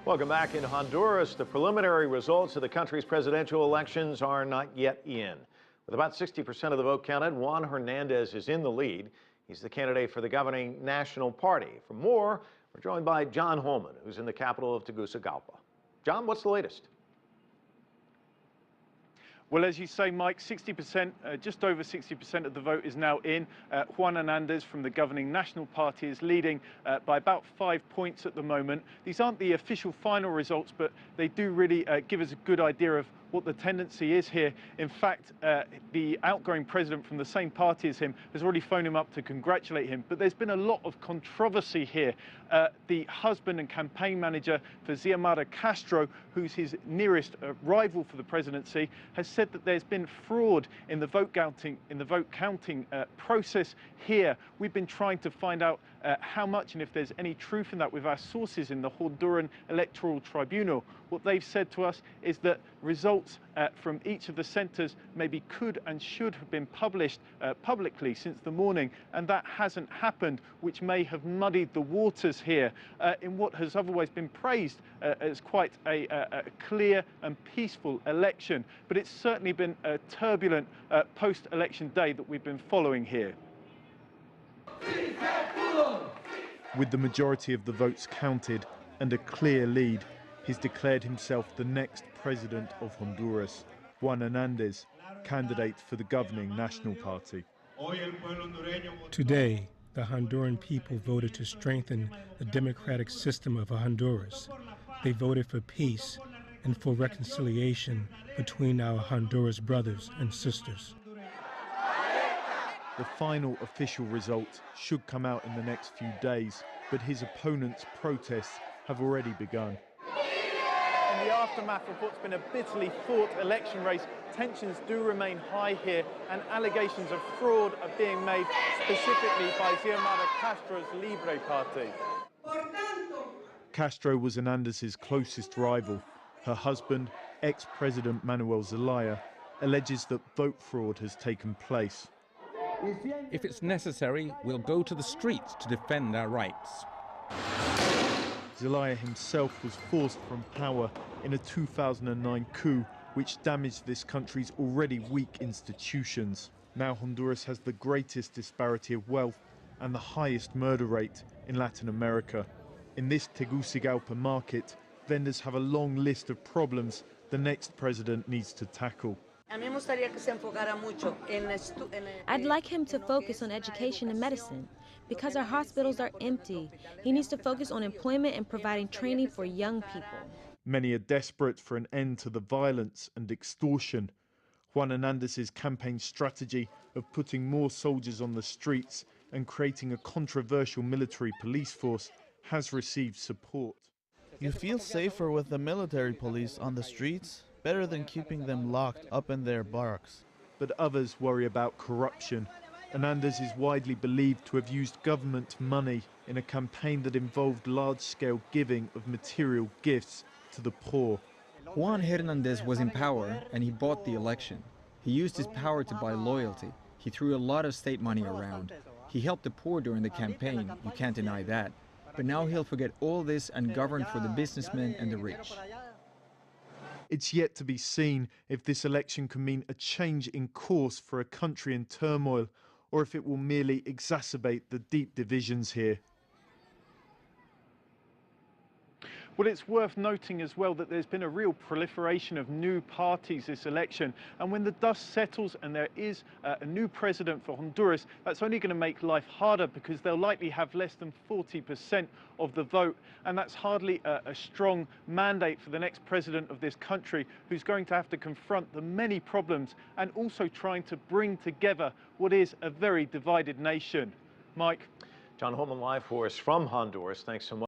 Welcome back. In Honduras, the preliminary results of the country's presidential elections are not yet in. With about 60% of the vote counted, Juan Hernandez is in the lead. He's the candidate for the governing National Party. For more, we're joined by John Holman, who's in the capital of Tegucigalpa. John, what's the latest? Well, as you say, Mike, 60%, just over 60% of the vote is now in. Juan Hernandez from the governing National Party is leading by about 5 points at the moment. These aren't the official final results, but they do really give us a good idea of what the tendency is here. In fact, the outgoing president from the same party as him has already phoned him up to congratulate him. But there's been a lot of controversy here. The husband and campaign manager for Xiomara Castro, who's his nearest rival for the presidency, has said that there's been fraud in the vote counting process here. We've been trying to find out how much and if there's any truth in that with our sources in the Honduran Electoral Tribunal. What they've said to us is that results from each of the centres maybe could and should have been published publicly since the morning, and that hasn't happened, which may have muddied the waters here in what has otherwise been praised as quite a clear and peaceful election. But it's certainly been a turbulent post-election day that we've been following here. With the majority of the votes counted and a clear lead, he's declared himself the next president of Honduras, Juan Hernandez, candidate for the governing National Party. Today, the Honduran people voted to strengthen the democratic system of Honduras. They voted for peace and for reconciliation between our Honduras brothers and sisters. The final official result should come out in the next few days, but his opponent's protests have already begun. In the aftermath of what's been a bitterly fought election race, tensions do remain high here, and allegations of fraud are being made specifically by Xiomara Castro's Libre party. Castro was Hernandez's closest rival. Her husband, ex-President Manuel Zelaya, alleges that vote fraud has taken place. If it's necessary, we'll go to the streets to defend our rights. Zelaya himself was forced from power in a 2009 coup, which damaged this country's already weak institutions. Now Honduras has the greatest disparity of wealth and the highest murder rate in Latin America. In this Tegucigalpa market, vendors have a long list of problems the next president needs to tackle. I'd like him to focus on education and medicine. Because our hospitals are empty, he needs to focus on employment and providing training for young people. Many are desperate for an end to the violence and extortion. Juan Hernandez's campaign strategy of putting more soldiers on the streets and creating a controversial military police force has received support. You feel safer with the military police on the streets? Better than keeping them locked up in their barracks. But others worry about corruption. Hernandez is widely believed to have used government money in a campaign that involved large-scale giving of material gifts to the poor. Juan Hernandez was in power and he bought the election. He used his power to buy loyalty. He threw a lot of state money around. He helped the poor during the campaign, you can't deny that. But now he'll forget all this and govern for the businessmen and the rich. It's yet to be seen if this election can mean a change in course for a country in turmoil, or if it will merely exacerbate the deep divisions here. Well, it's worth noting as well that there's been a real proliferation of new parties this election. And when the dust settles and there is a new president for Honduras, that's only going to make life harder because they'll likely have less than 40% of the vote. And that's hardly a strong mandate for the next president of this country, who's going to have to confront the many problems and also trying to bring together what is a very divided nation. Mike. John Holman live for us from Honduras. Thanks so much.